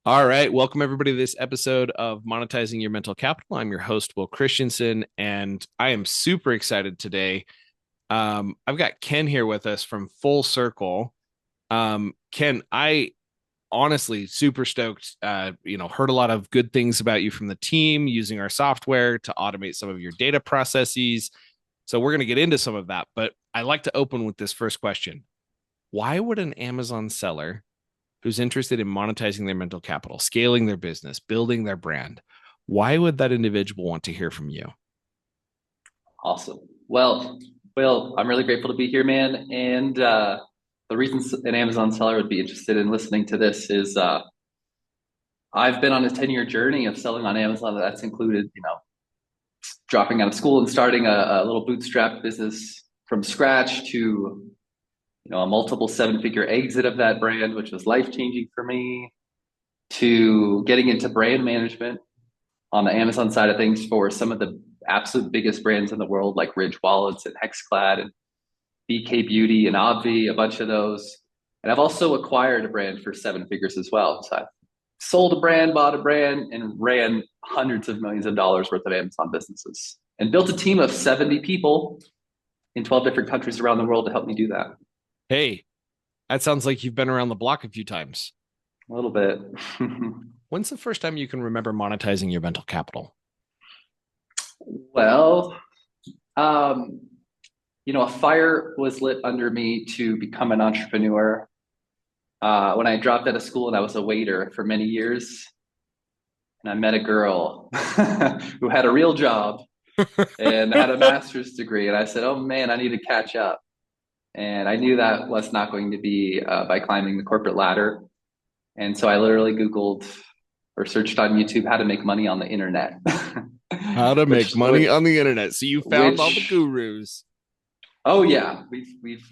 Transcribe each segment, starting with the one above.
All right. Welcome, everybody, to this episode of Monetizing Your Mental Capital. I'm your host, Will Christensen, and I am super excited today. I've got Ken here with us from FullCircle. Ken, I honestly super stoked. Heard a lot of good things about you from the team using our software to automate some of your data processes. So we're going to get into some of that, but I like to open with this first question. Why would an Amazon seller who's interested in monetizing their mental capital, scaling their business, building their brand, why would that individual want to hear from you? Awesome. Well, Will, I'm really grateful to be here, man. And the reason an Amazon seller would be interested in listening to this is I've been on a 10-year journey of selling on Amazon. That's included, dropping out of school and starting a little bootstrap business from scratch to, a multiple seven-figure exit of that brand, which was life-changing for me, to getting into brand management on the Amazon side of things for some of the absolute biggest brands in the world, like Ridge Wallets and Hexclad and BK Beauty and Obvi, a bunch of those. And I've also acquired a brand for seven figures as well. So I've sold a brand, bought a brand, and ran hundreds of millions of dollars worth of Amazon businesses and built a team of 70 people in 12 different countries around the world to help me do that. Hey, that sounds like you've been around the block a few times. A little bit. When's the first time you can remember monetizing your mental capital? Well, um, a fire was lit under me to become an entrepreneur when I dropped out of school and I was a waiter for many years. And I met a girl who had a real job and had a master's degree. And I said, oh man, I need to catch up. And I knew that was not going to be by climbing the corporate ladder. And so I literally Googled or searched on YouTube how to make money on the internet, How to make which, money which, on the internet. So you found all the which, gurus. oh yeah, we've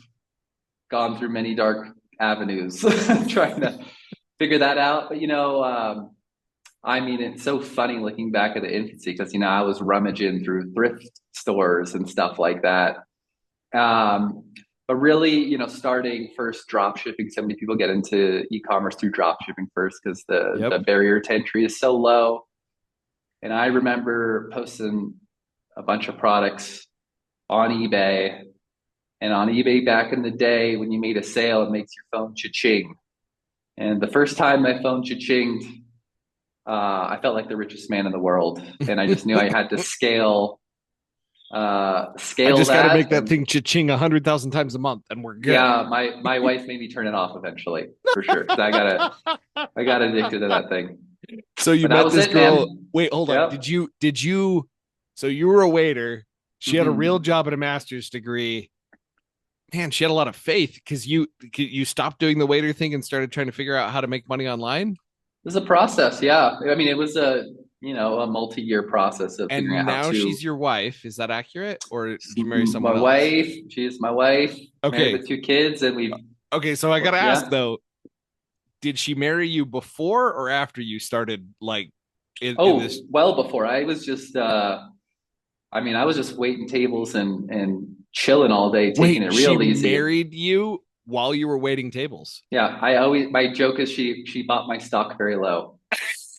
gone through many dark avenues trying to figure that out. But I mean, it's so funny looking back at the infancy because I was rummaging through thrift stores and stuff like that. Um, but really, starting first drop shipping, so many people get into e-commerce through drop shipping first because the Yep. barrier to entry is so low. And I remember posting a bunch of products on eBay. And on eBay back in the day, when you made a sale, it makes your phone cha-ching. And the first time my phone cha-chinged, I felt like the richest man in the world. And I just knew I had to I scale just got to that. make that And thing cha-ching 100,000 times a month and we're good. yeah, my wife made me turn it off eventually, for sure. Because I got addicted to that thing. So you But that met was this it, girl. man. Wait, hold on. Yep. Did you, so you were a waiter. She had a real Mm-hmm. job and a master's degree. Man, she had a lot of faith because you stopped doing the waiter thing and started trying to figure out how to make money online. It was a process, yeah. I mean, it was a multi-year process of figuring And out how now to. she's your wife. Is that accurate? Or did you marry My someone else? wife, she is my wife, married Okay. with two kids, and we've, Okay. So I got to ask yeah. though, did she marry you before or after you started like in this? Oh, well before I was just, I mean, I was just waiting tables and chilling all day, taking Wait, it she real easy. married you while you were waiting tables. Yeah, I always my joke is she bought my stock very low,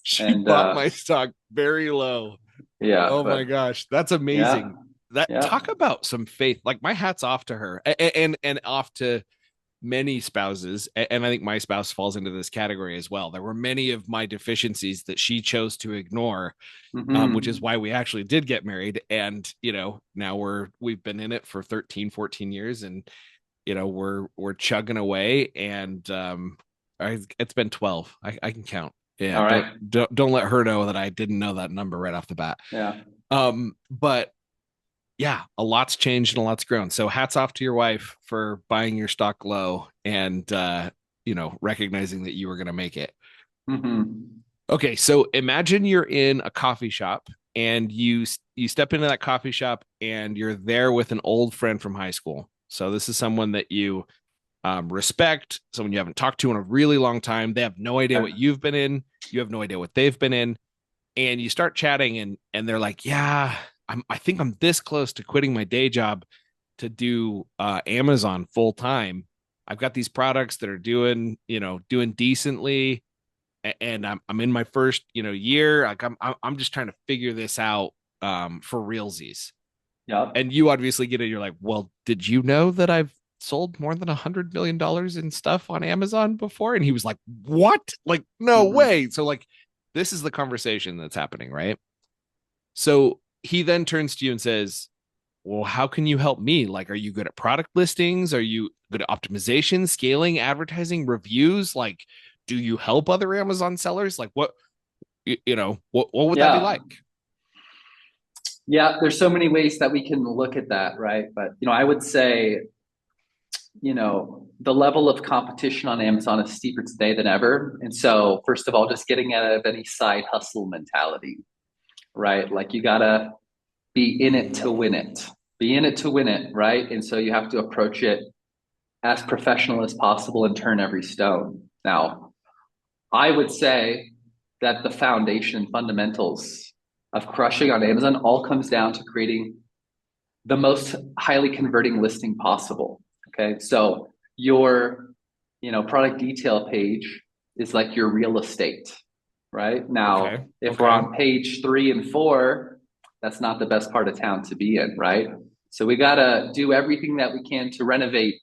She and bought my stock very low. yeah, Oh my but gosh, that's yeah, amazing. That yeah. talk about some faith. Like my hat's off to her and off to many spouses. And I think my spouse falls into this category as well. There were many of my deficiencies that she chose to ignore, which is Hmm. why we actually did get married. And, now we've been in it for 13, 14 years and, we're chugging away and, it's been 12. I can count. Yeah. All Don't, right, don't, don't let her know that I didn't know that number right off the bat. yeah. But yeah, a lot's changed and a lot's grown. So hats off to your wife for buying your stock low and recognizing that you were going to make it. Hmm. Okay, so imagine you're in a coffee shop and you step into that coffee shop and you're there with an old friend from high school. So this is someone that you respect, someone you haven't talked to in a really long time. They have no idea what you've been in. You have no idea what they've been in, and you start chatting and they're like, yeah, I think I'm this close to quitting my day job to do Amazon full time. I've got these products that are doing decently. and I'm in my first, year. Like I'm just trying to figure this out for realsies. Yep. And you obviously get it. You're like, well, did you know that I've sold more than $100 million in stuff on Amazon before? And he was like, what? Like, no Hmm. way. So like, this is the conversation that's happening, right? So he then turns to you and says, well, how can you help me? Like, are you good at product listings? Are you good at optimization, scaling, advertising, reviews? Like, do you help other Amazon sellers? Like, what would that be Yeah. like? Yeah. There's so many ways that we can look at that, right? But, I would say, the level of competition on Amazon is steeper today than ever. And so, first of all, just getting out of any side hustle mentality, right? Like you gotta be in it to win it. Be in it to win it, right? And so you have to approach it as professional as possible and turn every stone. Now, I would say that the foundation fundamentals of crushing on Amazon all comes down to creating the most highly converting listing possible. Okay. So your, product detail page is like your real estate, right? Okay. Now, if we're Okay. on page 3 and 4, that's not the best part of town to be in, right? So we got to do everything that we can to renovate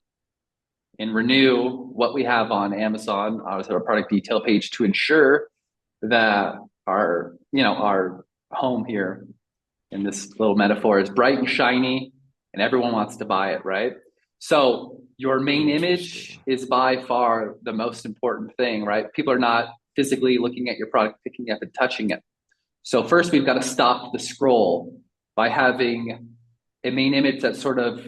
and renew what we have on Amazon, obviously our product detail page, to ensure that our home here in this little metaphor is bright and shiny and everyone wants to buy it, right? So your main image Interesting. is by far the most important thing, right? People are not physically looking at your product, picking up and touching it. So first we've got to stop the scroll by having a main image that sort of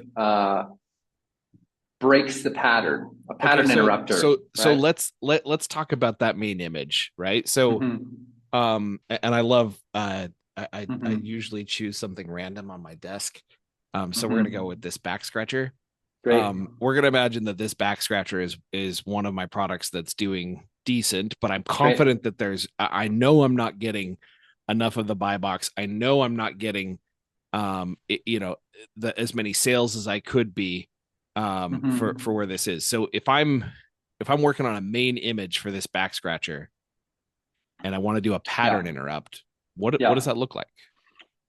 breaks the pattern, a Okay, pattern so interrupter, so so right? let's talk about that main image, right? So Mm-hmm. and I love I Mm-hmm. usually choose something random on my desk. So we're gonna go with Mm-hmm. this back scratcher. Great. We're gonna imagine that this back scratcher is one of my products that's doing decent, but I'm Great. confident that I know I'm not getting enough of the buy box. I know I'm not getting it, as many sales as I could be for Mm-hmm. where this is. So if I'm working on a main image for this back scratcher and I want to do a pattern Yeah. interrupt, what does Yeah. that look like?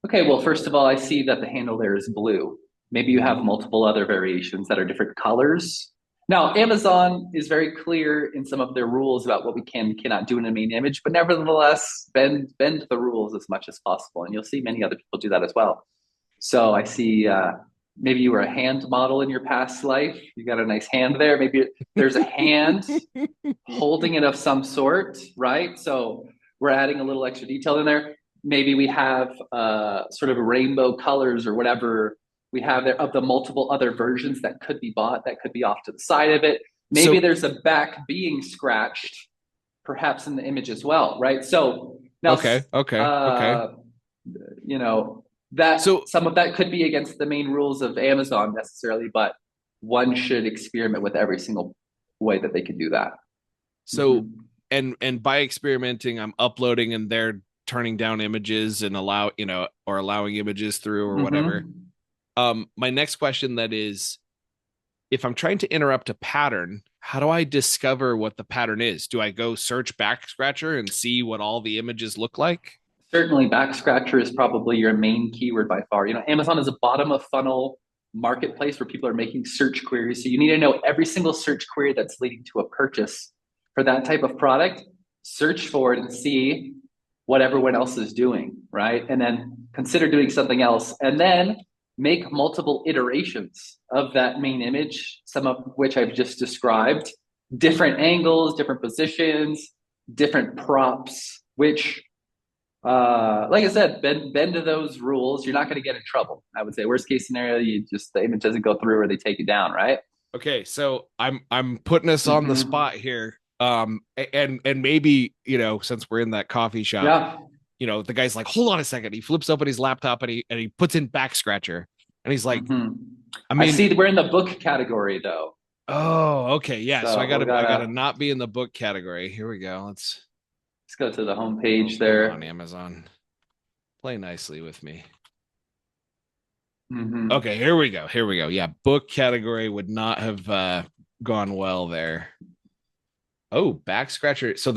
Okay, well, first of all, I see that the handle there is blue. Maybe you have multiple other variations that are different colors. Now, Amazon is very clear in some of their rules about what we can and cannot do in a main image, but nevertheless, bend the rules as much as possible. And you'll see many other people do that as well. So I see maybe you were a hand model in your past life. You got a nice hand there. Maybe there's a hand holding it of some sort, right? So we're adding a little extra detail in there. Maybe we have sort of rainbow colors or whatever we have there of the multiple other versions that could be bought, that could be off to the side of it. Maybe So there's a back being scratched, perhaps in the image as well, right? So now, okay, okay, okay. uh, you know, that So some of that could be against the main rules of Amazon necessarily, but one should experiment with every single way that they can do that. so Mm-hmm. and by experimenting, I'm uploading and they're turning down images and or allowing images through or whatever. Mm-hmm. My next question that is, if I'm trying to interrupt a pattern, how do I discover what the pattern is? Do I go search back scratcher and see what all the images look like? Certainly, back scratcher is probably your main keyword by far. Amazon is a bottom of funnel marketplace where people are making search queries. So you need to know every single search query that's leading to a purchase for that type of product. Search for it and see what everyone else is doing, right? And then consider doing something else. And then make multiple iterations of that main image, some of which I've just described, different angles, different positions, different props, which like I said, bend to those rules. You're not going to get in trouble. I would say worst case scenario, the image doesn't go through or they take it down, right? Okay, so I'm putting us on the Mm-hmm. spot here. And maybe, since we're in that coffee shop, Yeah. the guy's like, hold on a second. He flips open his laptop and he puts in back scratcher. And he's like, Mm-hmm. I I mean, see that we're in the book category though, oh, okay, yeah. So I so we gotta gotta not be in the book category. Here we go. let's go to the home Oh, page come on, there. Amazon. Play nicely with me. Mm-hmm. Okay, here we go. Here we go. Yeah, book category would not have gone well there. Oh, back scratcher. So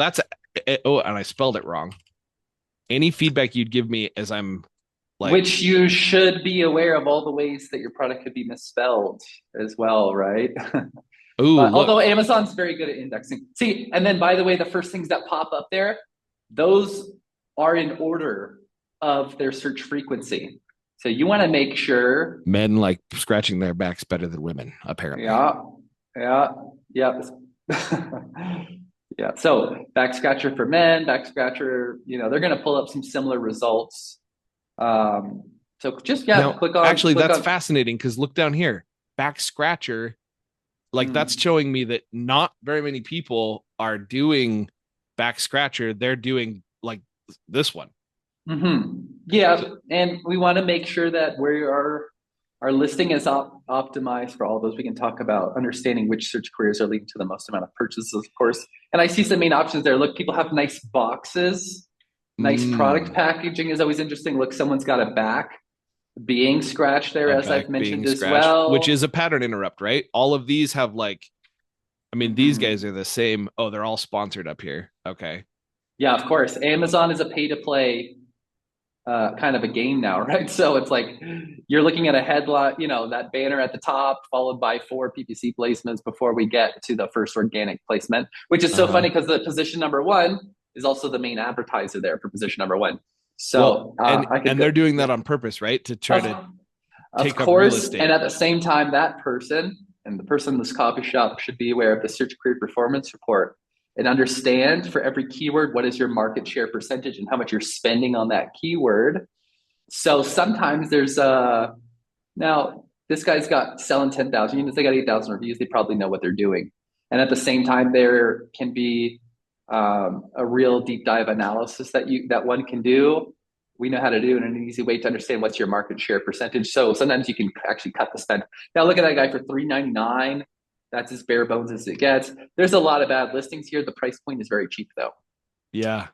Oh, and I spelled it wrong. Any feedback you'd give me as I'm like, Which you should be aware of all the ways that your product could be misspelled as well, right? ooh, But look, although Amazon's very good at indexing. See, and then by the way, the first things that pop up there, those are in order of their search frequency. So you want to make sure, men like scratching their backs better than women, apparently. yeah, yeah, yeah. Yeah. So back scratcher for men, back scratcher, they're going to pull up some similar results. Um, so just, yeah, Now, actually, click that's on, fascinating because look down here, back scratcher. Like that's mm, showing me that not very many people are doing back scratcher. They're doing like this one. yeah. So, And we want to make sure that our listing is optimized for all those. We can talk about understanding which search queries are leading to the most amount of purchases, of course. And I see some main options there. Look, people have nice boxes. Nice product mm, packaging is always interesting. Look, someone's got a back being scratched there, a as back I've mentioned being as scratched, which well. is a pattern interrupt, right? All of these have like, I mean, these guys Mm-hmm. are the same. Oh, they're all sponsored up here. Okay. Yeah, of course. Amazon is a pay to play kind of a game now, right? So it's like you're looking at a headline, that banner at the top, followed by 4 PPC placements before we get to the first organic placement, which is Uh so huh. funny because the position number one is also the main advertiser there for position number one. Well, So and I could and they're go, doing yeah. that on purpose, right? To try to Of, of take up real course. And estate. at the same time, that person and the person in this coffee shop should be aware of the search query performance report and understand for every keyword what is your market share percentage and how much you're spending on that keyword. So sometimes there's now this guy's got selling 10,000 units, they got 8,000 reviews, they probably know what they're doing. And at the same time, there can be a real deep dive analysis that one can do. We know how to do it in an easy way to understand what's your market share percentage. So sometimes you can actually cut the spend. Now look at that guy for $3.99. That's as bare bones as it gets. There's a lot of bad listings here. The price point is very cheap though. Yeah.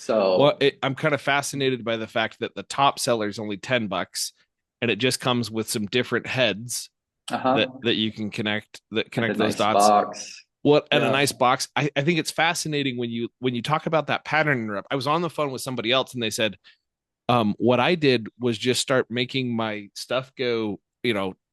Well, So I'm kind of fascinated by the fact that the top seller is only $10, and it just comes with some different heads that uh-huh. you can connect that And a connect those nice dots. box. What and a Yeah. nice box. I think it's fascinating when you talk about that pattern interrupt. I was on the phone with somebody else and they said, what I did was just start making my stuff go,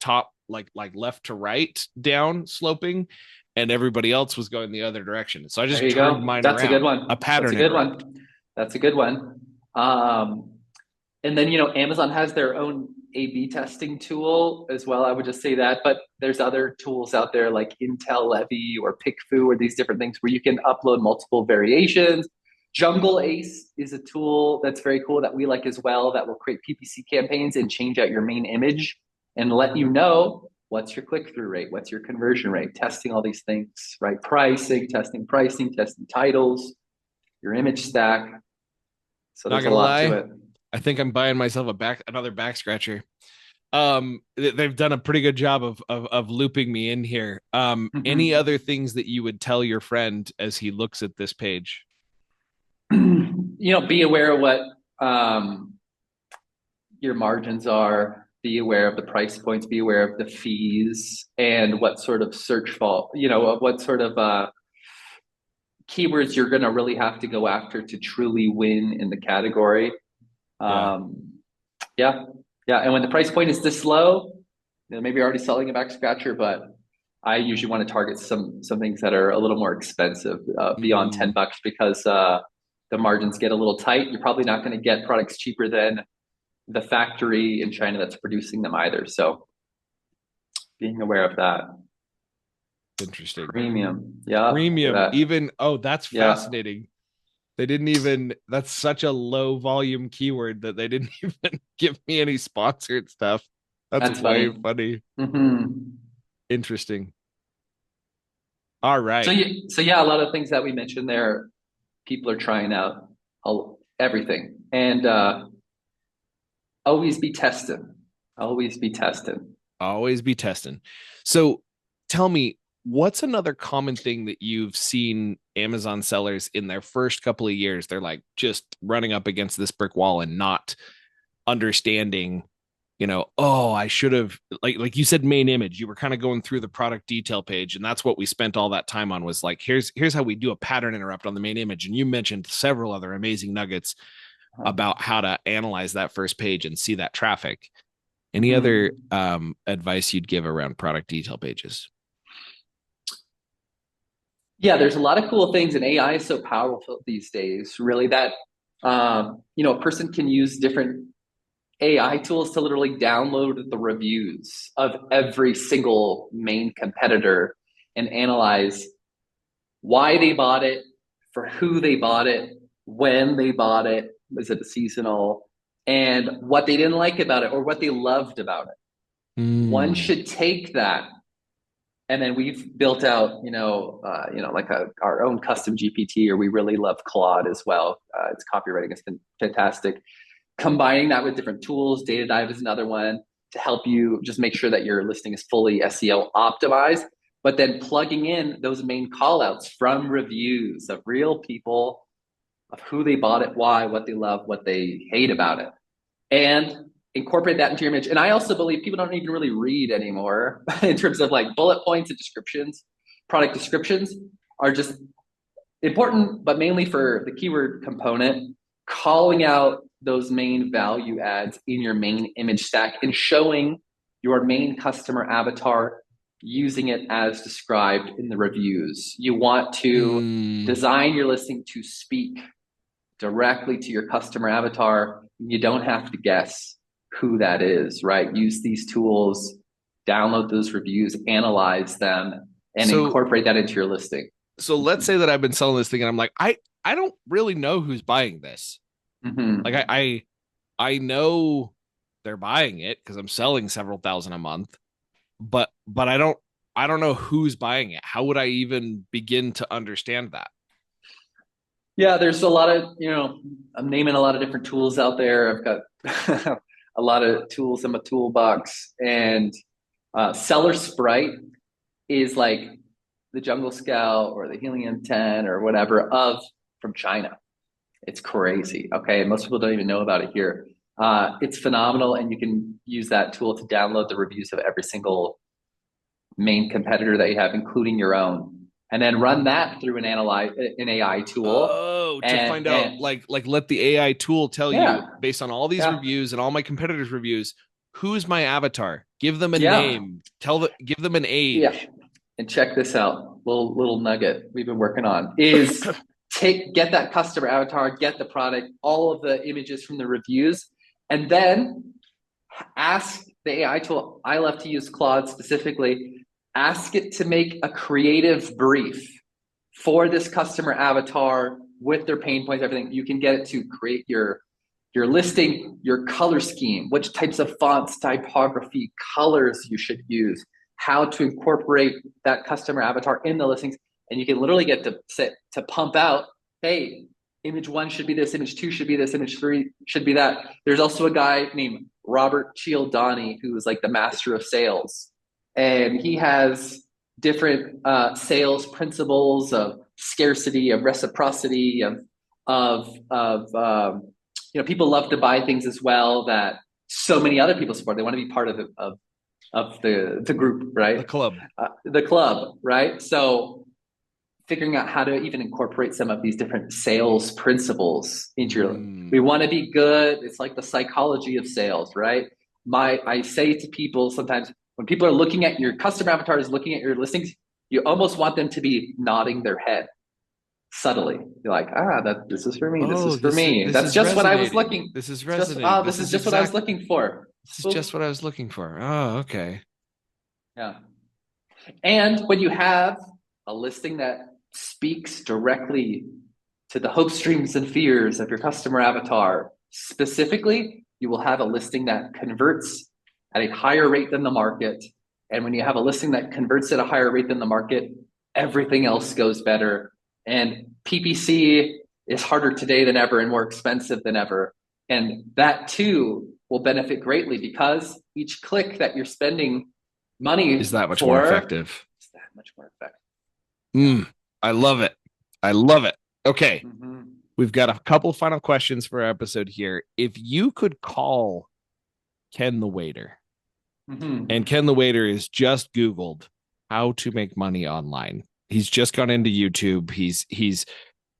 top like left to right down sloping, and everybody else was going the other direction. So I There just you turned go. mine That's a good around. A one. That's a pattern good interrupt. one. That's a good one. Um, and then, Amazon has their own A/B testing tool as well. I would just say that, but there's other tools out there like Intel Levy or PickFu or these different things where you can upload multiple variations. Jungle Ace is a tool that's very cool that we like as well that will create PPC campaigns and change out your main image and let you know what's your click-through rate, what's your conversion rate, testing all these things, right? Pricing, testing titles, your image stack. So Not there's a gonna lot to lie, it. I think I'm buying myself another back scratcher. They've done a pretty good job of looping me in here. Any Mm-hmm. other things that you would tell your friend as he looks at this page? Be aware of what um, your margins are, be aware of the price points, be aware of the fees, and what sort of search fault, what sort of keywords you're going to really have to go after to truly win in the category. Yeah. Um, yeah, yeah. And when the price point is this low, maybe you're already selling a back scratcher, but I usually want to target some things that are a little more expensive beyond Mm, $10 because the margins get a little tight. You're probably not going to get products cheaper than the factory in China that's producing them either. So being aware of that. interesting. Premium. Yeah. Look at Premium, that. even that's Yeah. fascinating. They didn't even that's such a low volume keyword that they didn't even give me any sponsored stuff. That's That's way funny. funny. Mm-hmm. Interesting. All So right. yeah, so yeah, a lot of things that we mentioned there, people are trying out everything, and always be testing. Always be testing. Always be testing. So tell me, what's another common thing that you've seen Amazon sellers in their first couple of years? They're like just running up against this brick wall and not understanding oh, I should have, like you said, main image. You were kind of going through the product detail page, and that's what we spent all that time on, was like, here's how we do a pattern interrupt on the main image. And you mentioned several other amazing nuggets about how to analyze that first page and see that traffic. Any other Mhm. advice you'd give around product detail pages? Yeah, there's a lot of cool things, and AI is so powerful these days, really, that a person can use different AI tools to literally download the reviews of every single main competitor and analyze why they bought it, for who they bought it, when they bought it, was it seasonal, and what they didn't like about it or what they loved about it. One Mm. should take that, and then we've built out, like our own custom GPT, or we really love Claude as well. Its copywriting has been fantastic. Combining that with different tools, Data Dive is another one to help you just make sure that your listing is fully SEO optimized, but then plugging in those main callouts from reviews of real people, of who they bought it, why, what they love, what they hate about it, and incorporate that into your image. And I also believe people don't even really read anymore in terms of like bullet points and descriptions. Product descriptions are just important, but mainly for the keyword component, calling out those main value adds in your main image stack and showing your main customer avatar using it as described in the reviews. You want to Mm. design your listing to speak directly to your customer avatar. You don't have to guess who that is, right? Use these tools, download those reviews, analyze them, and So incorporate that into your listing. so let's say that I've been selling this thing and I'm like, I don't really know who's buying this. Like Mm-hmm. I know they're buying it because I'm selling several thousand a month, but I don't know who's buying it. How would I even begin to understand that? Yeah, there's a lot of, I'm naming a lot of different tools out there. I've got a lot of tools in my toolbox. And Seller Sprite is like the Jungle Scout or the Helium 10 or whatever of from China. It's crazy. Okay. Most people don't even know about it here. It's phenomenal. And you can use that tool to download the reviews of every single main competitor that you have, including your own, and then run that through an AI tool. Oh, to find out, And like let the AI tool tell you, yeah, based on all these yeah, reviews and all my competitors' reviews, who's my avatar? Give them a yeah, name. Give them an yeah. age. And check this out, little nugget we've been working on is get that customer avatar, get the product, all of the images from the reviews, and then ask the AI tool. I love to use Claude specifically. Ask it to make a creative brief for this customer avatar with their pain points, everything. You can get it to create your listing, your color scheme, which types of fonts, typography, colors you should use, how to incorporate that customer avatar in the listings. And you can literally get to pump out, hey, image one should be this, image two should be this, image three should be that. There's also a guy named Robert Cialdini who is like the master of sales. And he has different sales principles of scarcity, of reciprocity, people love to buy things as well that so many other people support. They want to be part of the group, The right? club. The club, right? So figuring out how to even incorporate some of these different sales principles into your. We Mm. want to be good. It's like the psychology of sales, right? I say to people sometimes when people are looking at your customer avatars, looking at your listings, you almost want them to be nodding their head subtly. You're like, this is for me. This Oh, is for me. this That's is just what I was resonating. looking. This is It's just resonating. this is just what I was looking for. This is just Boop. what I was looking for. Oh, okay. Yeah. And when you have a listing that speaks directly to the hopes, dreams, and fears of your customer avatar, specifically, you will have a listing that converts at a higher rate than the market. And when you have a listing that converts at a higher rate than the market, everything else goes better. And PPC is harder today than ever and more expensive than ever. And that too will benefit greatly because each click that you're spending Is money that much more for effective? is that much more effective. Yeah. Mm, I love it. I love it. Okay. Mm-hmm. We've got a couple final questions for our episode here. If you could call Ken the waiter. And Mm-hmm. Ken the waiter is just Googled how to make money online. He's just gone into YouTube. He's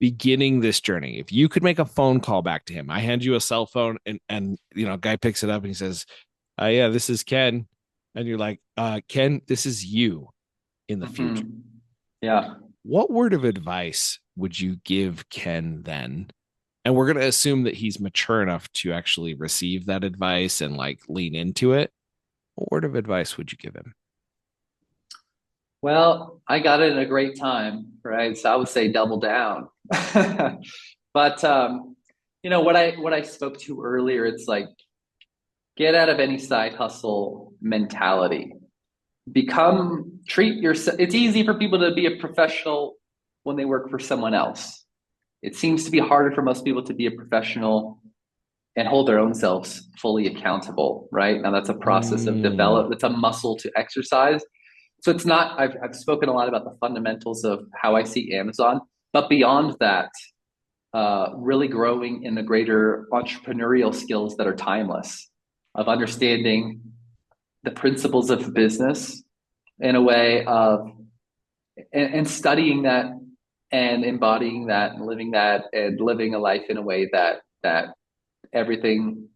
beginning this journey. If you could make a phone call back to him, I hand you a cell phone and guy picks it up and he says, yeah, this is Ken. And you're like, Ken, this is you in the future. Mm-hmm. Yeah. What word of advice would you give Ken then? And we're going to assume that he's mature enough to actually receive that advice and like lean into it. What word of advice would you give him? Well, I got it in a great time, right? So I would say double down. But what I spoke to earlier, it's like get out of any side hustle mentality. Treat yourself. It's easy for people to be a professional when they work for someone else. It seems to be harder for most people to be a professional and hold their own selves fully accountable, right? Now that's a process of develop. It's a muscle to exercise. So it's not. I've spoken a lot about the fundamentals of how I see Amazon, but beyond that, really growing in the greater entrepreneurial skills that are timeless, of understanding the principles of business in a way of and studying that and embodying that and living a life in a way that everything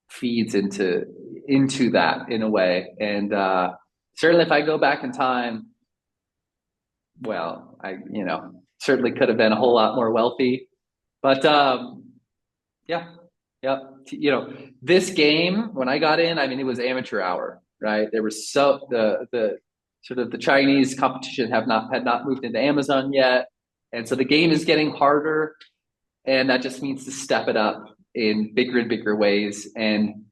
feeds into that in a way. And certainly if I go back in time, well, I certainly could have been a whole lot more wealthy. But yeah, yeah. This game, when I got in, I mean, it was amateur hour, right? There was the sort of the Chinese competition had not moved into Amazon yet. And so the game is getting harder. And that just means to step it up in bigger and bigger ways and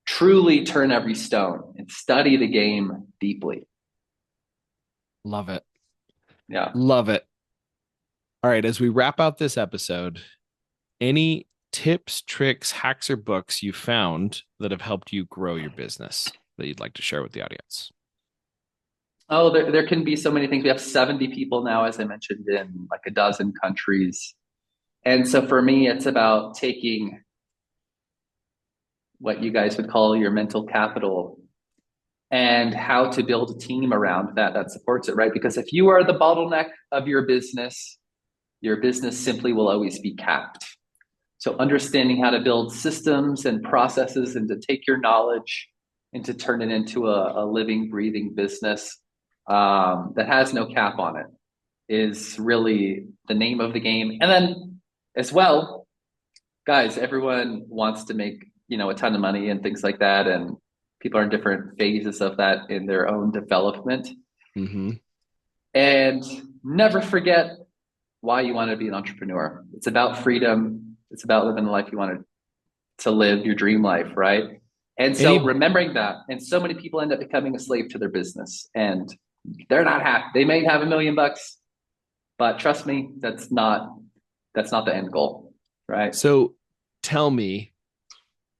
truly turn every stone and study the game deeply. Love it. Yeah. Love it. All right. As we wrap out this episode, any tips, tricks, hacks, or books you found that have helped you grow your business that you'd like to share with the audience? Oh, there can be so many things. We have 70 people now, as I mentioned, in like a dozen countries. And so for me, it's about taking what you guys would call your mental capital and how to build a team around that supports it, right? Because if you are the bottleneck of your business simply will always be capped. So understanding how to build systems and processes and to take your knowledge and to turn it into a living, breathing business that has no cap on it is really the name of the game. And then as well, guys, everyone wants to make, a ton of money and things like that. And people are in different phases of that in their own development. Mm-hmm. And never forget why you want to be an entrepreneur. It's about freedom. It's about living the life you wanted to live, your dream life, right? And so remembering that, and so many people end up becoming a slave to their business and they're not happy. They may have $1 million, but trust me, that's not the end goal, right? So tell me,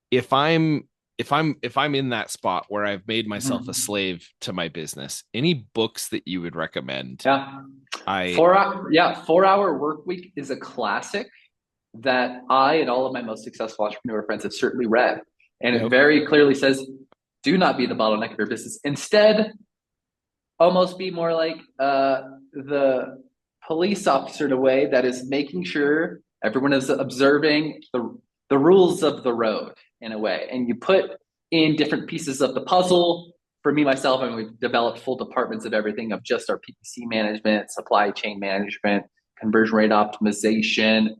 if I'm in that spot where I've made myself a slave to my business, any books that you would recommend? Yeah. 4 Hour Work Week is a classic that I and all of my most successful entrepreneur friends have certainly read. And it very clearly says, do not be the bottleneck of your business. Instead, almost be more like the police officer in a way that is making sure everyone is observing the rules of the road in a way. And you put in different pieces of the puzzle. For me, myself, and we've developed full departments of everything of just our PPC management, supply chain management, conversion rate optimization,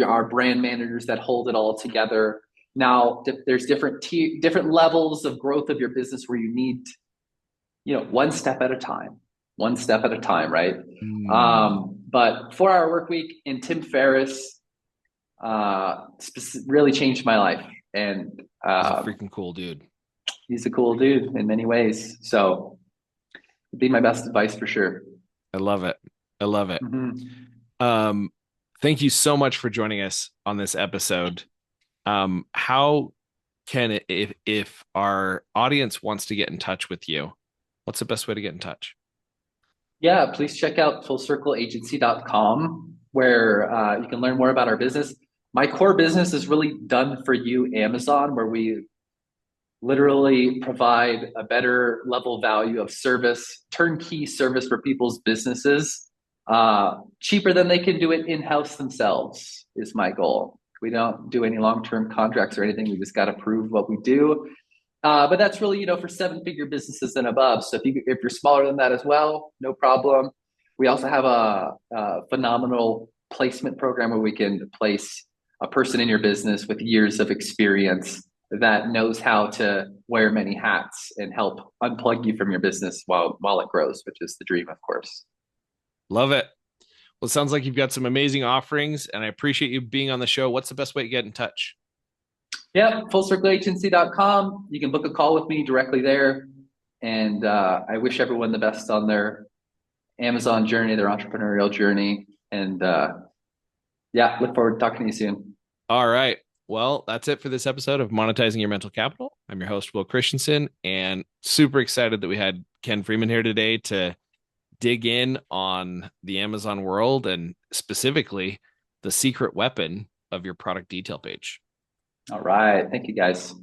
our brand managers that hold it all together. Now, there's different levels of growth of your business where you need, one step at a time, right? But 4 Hour Work Week and Tim Ferriss really changed my life. And he's a freaking cool dude. He's a cool dude in many ways. So it'd be my best advice for sure. I love it. Mm-hmm. Thank you so much for joining us on this episode. How can if our audience wants to get in touch with you, what's the best way to get in touch? Yeah, please check out FullCircleAgency.com where you can learn more about our business. My core business is really done for you, Amazon, where we literally provide a better level value of service, turnkey service for people's businesses, cheaper than they can do it in-house themselves is my goal. We don't do any long-term contracts or anything. We just got to prove what we do. But that's really, for seven-figure businesses and above. So if you're smaller than that as well, no problem. We also have a phenomenal placement program where we can place a person in your business with years of experience that knows how to wear many hats and help unplug you from your business while it grows, which is the dream, of course. Love it. Well, it sounds like you've got some amazing offerings, and I appreciate you being on the show. What's the best way to get in touch? Yeah, fullcircleagency.com. You can book a call with me directly there. And I wish everyone the best on their Amazon journey, their entrepreneurial journey. And yeah, look forward to talking to you soon. All right. Well, that's it for this episode of Monetizing Your Mental Capital. I'm your host, Will Christensen, and super excited that we had Ken Freeman here today to dig in on the Amazon world and specifically the secret weapon of your product detail page. All right. Thank you, guys.